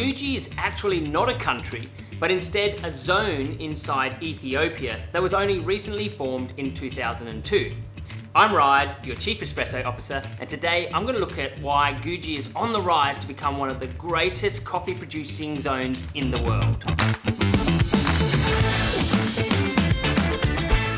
Guji is actually not a country, but instead a zone inside Ethiopia that was only recently formed in 2002. I'm Ride, your Chief Espresso Officer, and today I'm going to look at why Guji is on the rise to become one of the greatest coffee producing zones in the world.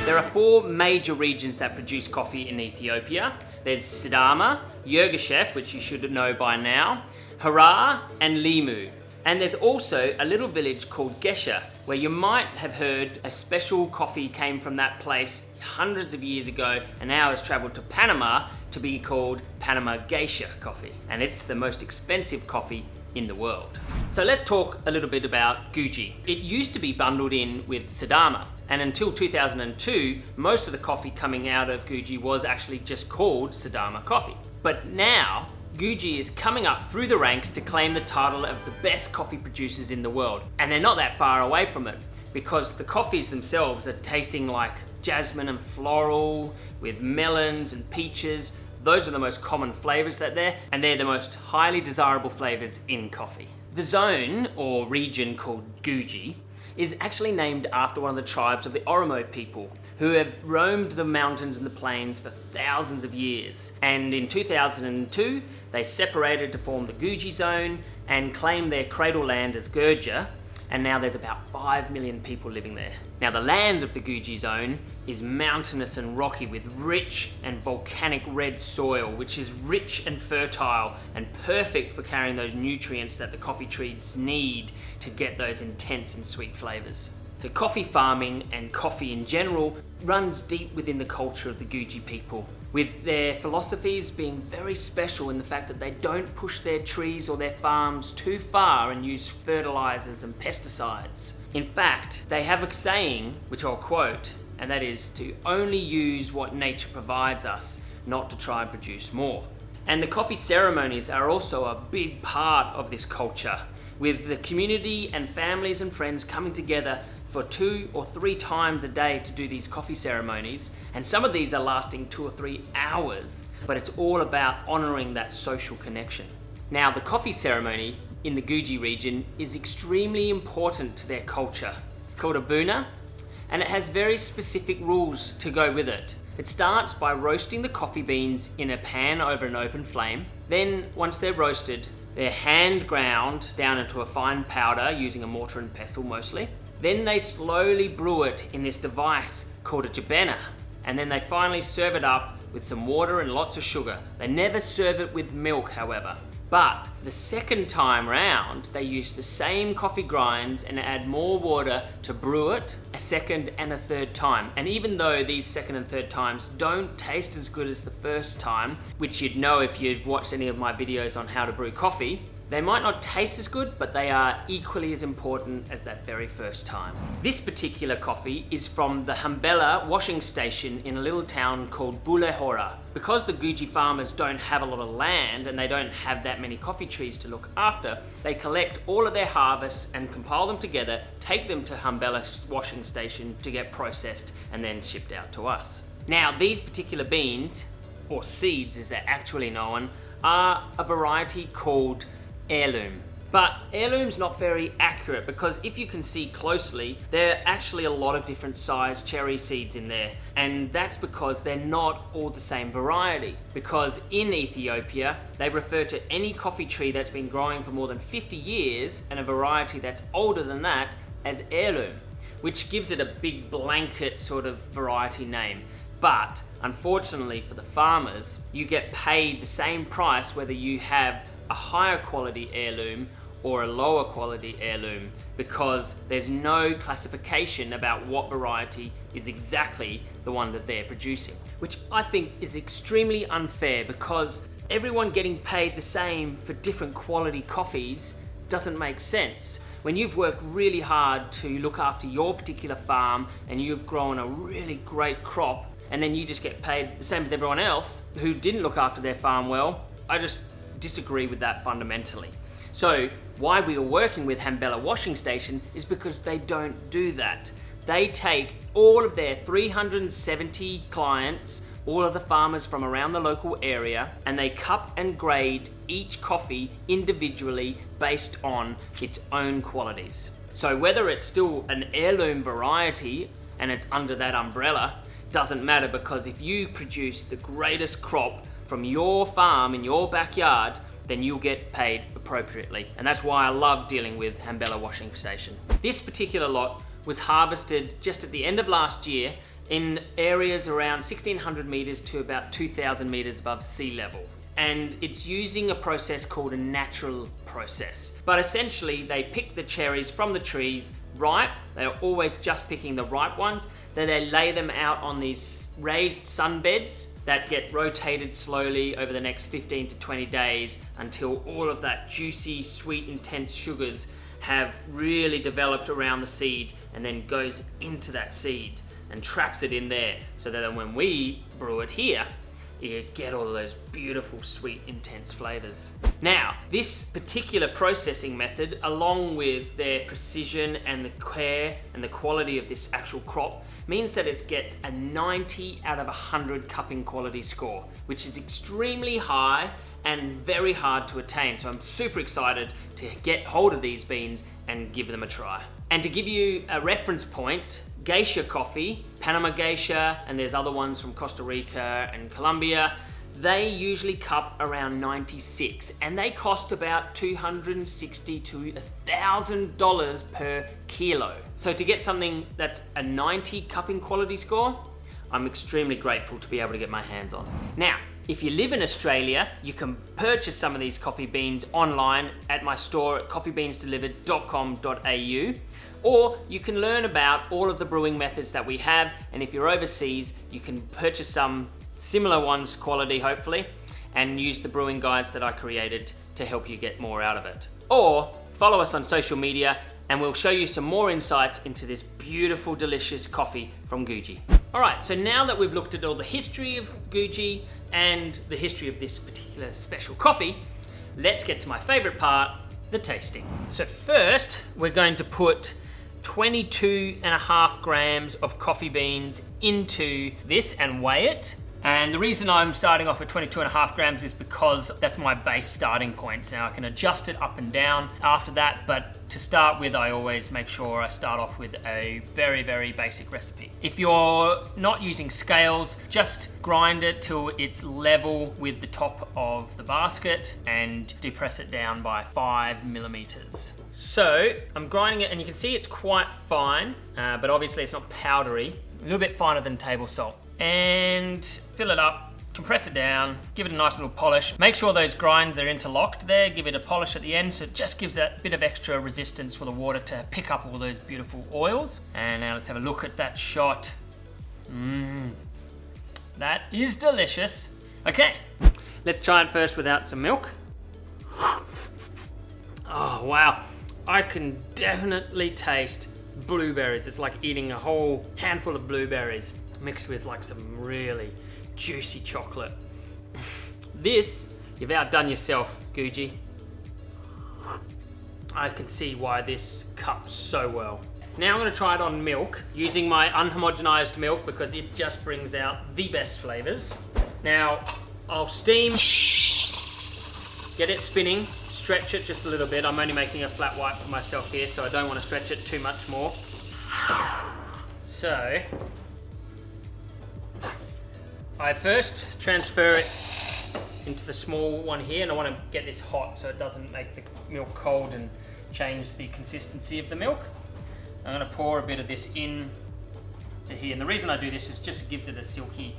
There are four major regions that produce coffee in Ethiopia. There's Sidama, Yirgacheffe, which you should know by now, Harar, and Limu. And there's also a little village called Gesha, where you might have heard a special coffee came from that place hundreds of years ago and now has traveled to Panama to be called Panama Geisha coffee. And it's the most expensive coffee in the world. So let's talk a little bit about Guji. It used to be bundled in with Sidama, and until 2002, most of the coffee coming out of Guji was actually just called Sidama coffee. But now, Guji is coming up through the ranks to claim the title of the best coffee producers in the world. And they're not that far away from it, because the coffees themselves are tasting like jasmine and floral, with melons and peaches. Those are the most common flavors that there, and they're the most highly desirable flavors in coffee. The zone, or region called Guji, is actually named after one of the tribes of the Oromo people, who have roamed the mountains and the plains for thousands of years. And in 2002, they separated to form the Guji zone and claimed their cradle land as Gurja, and now there's about 5 million people living there. Now the land of the Guji zone is mountainous and rocky with rich and volcanic red soil, which is rich and fertile and perfect for carrying those nutrients that the coffee trees need to get those intense and sweet flavors. So coffee farming and coffee in general runs deep within the culture of the Guji people, with their philosophies being very special in the fact that they don't push their trees or their farms too far and use fertilizers and pesticides. In fact, they have a saying, which I'll quote, and that is to only use what nature provides us, not to try and produce more. And the coffee ceremonies are also a big part of this culture, with the community and families and friends coming together for 2 or 3 times a day to do these coffee ceremonies, and some of these are lasting 2 or 3 hours, but it's all about honoring that social connection. Now, the coffee ceremony in the Guji region is extremely important to their culture. It's called a buna, and it has very specific rules to go with it. It starts by roasting the coffee beans in a pan over an open flame. Then, once they're roasted, they're hand ground down into a fine powder using a mortar and pestle mostly. Then they slowly brew it in this device called a jabana, and then they finally serve it up with some water and lots of sugar. They never serve it with milk, however. But the second time round, they use the same coffee grinds and add more water to brew it a second and a third time. And even though these second and third times don't taste as good as the first time, which you'd know if you've watched any of my videos on how to brew coffee, they might not taste as good, but they are equally as important as that very first time. This particular coffee is from the Hambela washing station in a little town called Bulehora. Because the Guji farmers don't have a lot of land and they don't have that many coffee trees to look after, they collect all of their harvests and compile them together, take them to Hambela washing station to get processed and then shipped out to us. Now, these particular beans, or seeds as they're actually known, are a variety called heirloom. But heirloom's not very accurate, because if you can see closely, there are actually a lot of different size cherry seeds in there, and that's because they're not all the same variety. Because in Ethiopia, they refer to any coffee tree that's been growing for more than 50 years and a variety that's older than that as heirloom, which gives it a big blanket sort of variety name. But unfortunately for the farmers, you get paid the same price whether you have a higher quality heirloom or a lower quality heirloom, because there's no classification about what variety is exactly the one that they're producing, which I think is extremely unfair, because everyone getting paid the same for different quality coffees doesn't make sense. When you've worked really hard to look after your particular farm and you've grown a really great crop, and then you just get paid the same as everyone else who didn't look after their farm well, I just disagree with that fundamentally. So why we are working with Hambela Washing Station is because they don't do that. They take all of their 370 clients all of the farmers from around the local area, and they cup and grade each coffee individually based on its own qualities. So whether it's still an heirloom variety and it's under that umbrella, doesn't matter, because if you produce the greatest crop from your farm in your backyard, then you'll get paid appropriately. And that's why I love dealing with Hambella Washing Station. This particular lot was harvested just at the end of last year in areas around 1,600 meters to about 2,000 meters above sea level. And it's using a process called a natural process. But essentially, they pick the cherries from the trees ripe. They're always just picking the ripe ones. Then they lay them out on these raised sunbeds that get rotated slowly over the next 15 to 20 days until all of that juicy, sweet, intense sugars have really developed around the seed, and then goes into that seed and traps it in there, so that when we brew it here, you get all of those beautiful, sweet, intense flavors. Now, this particular processing method, along with their precision and the care and the quality of this actual crop, means that it gets a 90 out of 100 cupping quality score, which is extremely high and very hard to attain. So I'm super excited to get hold of these beans and give them a try. And to give you a reference point, Geisha coffee, Panama Geisha, and there's other ones from Costa Rica and Colombia, they usually cup around 96, and they cost about $260 to $1,000 per kilo. So to get something that's a 90 cupping quality score, I'm extremely grateful to be able to get my hands on. Now, if you live in Australia, you can purchase some of these coffee beans online at my store at coffeebeansdelivered.com.au, or you can learn about all of the brewing methods that we have, and if you're overseas, you can purchase some similar ones, quality hopefully, and use the brewing guides that I created to help you get more out of it. Or follow us on social media and we'll show you some more insights into this beautiful, delicious coffee from Guji. All right, so now that we've looked at all the history of Guji and the history of this particular special coffee, let's get to my favorite part, the tasting. So first, we're going to put 22.5 grams of coffee beans into this and weigh it. And the reason I'm starting off at 22.5 grams is because that's my base starting point. Now I can adjust it up and down after that, but to start with, I always make sure I start off with a very, very basic recipe. If you're not using scales, just grind it till it's level with the top of the basket and depress it down by 5 millimeters. So I'm grinding it, and you can see it's quite fine, but obviously it's not powdery, a little bit finer than table salt. And fill it up, compress it down, give it a nice little polish. Make sure those grinds are interlocked there, give it a polish at the end, so it just gives that bit of extra resistance for the water to pick up all those beautiful oils. And now let's have a look at that shot. That is delicious. Okay, let's try it first without some milk. Oh wow, I can definitely taste blueberries. It's like eating a whole handful of blueberries mixed with like some really juicy chocolate. This, you've outdone yourself, Guji. I can see why this cups so well. Now I'm going to try it on milk, using my unhomogenized milk because it just brings out the best flavors. Now, I'll steam, get it spinning, stretch it just a little bit. I'm only making a flat white for myself here, so I don't want to stretch it too much more. So, I first transfer it into the small one here, and I want to get this hot so it doesn't make the milk cold and change the consistency of the milk. I'm going to pour a bit of this in to here, and the reason I do this is just it gives it a silky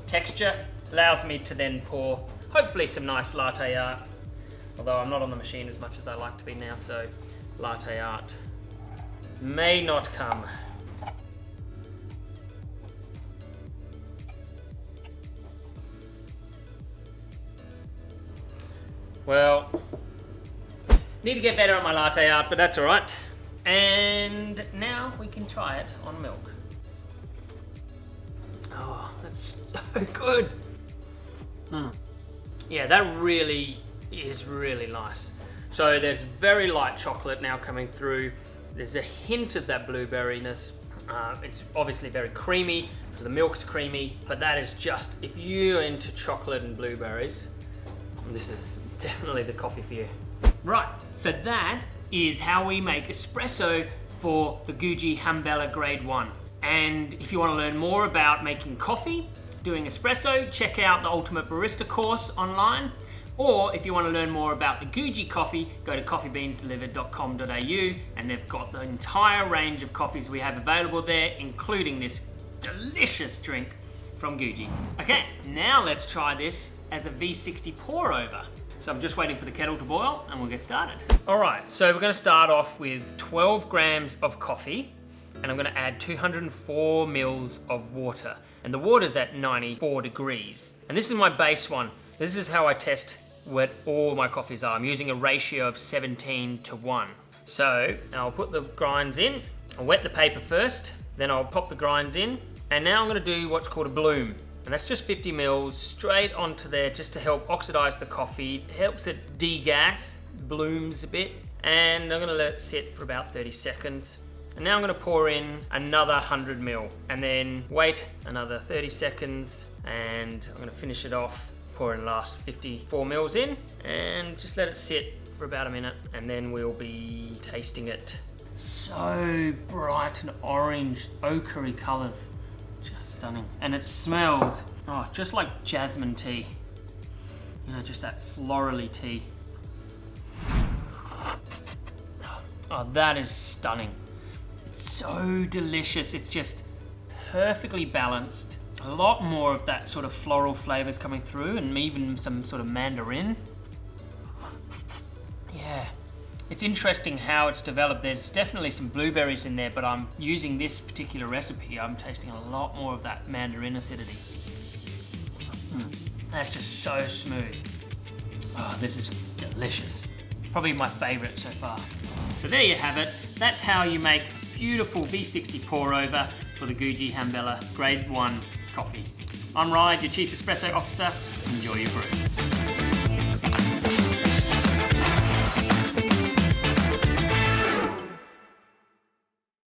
texture, allows me to then pour hopefully some nice latte art, although I'm not on the machine as much as I like to be now, so latte art may not come. Well, need to get better at my latte art, but that's all right. And now we can try it on milk. Oh, that's so good. Yeah, that really is really nice. So there's very light chocolate now coming through. There's a hint of that blueberryness. It's obviously very creamy, So the milk's creamy, but that is just, if you're into chocolate and blueberries, this is definitely the coffee for you. Right, so that is how we make espresso for the Guji Hambella Grade 1. And if you want to learn more about making coffee, doing espresso, check out the Ultimate Barista course online. Or if you want to learn more about the Guji coffee, go to coffeebeansdelivered.com.au, and they've got the entire range of coffees we have available there, including this delicious drink from Guji. Okay, now let's try this as a V60 pour over. So I'm just waiting for the kettle to boil and we'll get started. All right, so we're gonna start off with 12 grams of coffee, and I'm gonna add 204 mils of water. And the water's at 94 degrees. And this is my base one. This is how I test what all my coffees are. I'm using a ratio of 17:1. So I'll put the grinds in. I'll wet the paper first, then I'll pop the grinds in. And now I'm gonna do what's called a bloom. And that's just 50 mils straight onto there just to help oxidize the coffee. It helps it degas, blooms a bit. And I'm gonna let it sit for about 30 seconds. And now I'm gonna pour in another 100 mil and then wait another 30 seconds. And I'm gonna finish it off, pour in the last 54 mils in and just let it sit for about a minute, and then we'll be tasting it. So bright and orange, ochre colors. Just stunning. And it smells, just like jasmine tea. You know, just that florally tea. Oh, that is stunning. It's so delicious. It's just perfectly balanced. A lot more of that sort of floral flavors coming through, and even some sort of mandarin. Yeah. It's interesting how it's developed. There's definitely some blueberries in there, but I'm using this particular recipe, I'm tasting a lot more of that mandarin acidity. That's just so smooth. Oh, this is delicious. Probably my favorite so far. So there you have it. That's how you make beautiful V60 pour over for the Guji Hambella Grade 1 coffee. I'm Ryan, your Chief Espresso Officer. Enjoy your brew.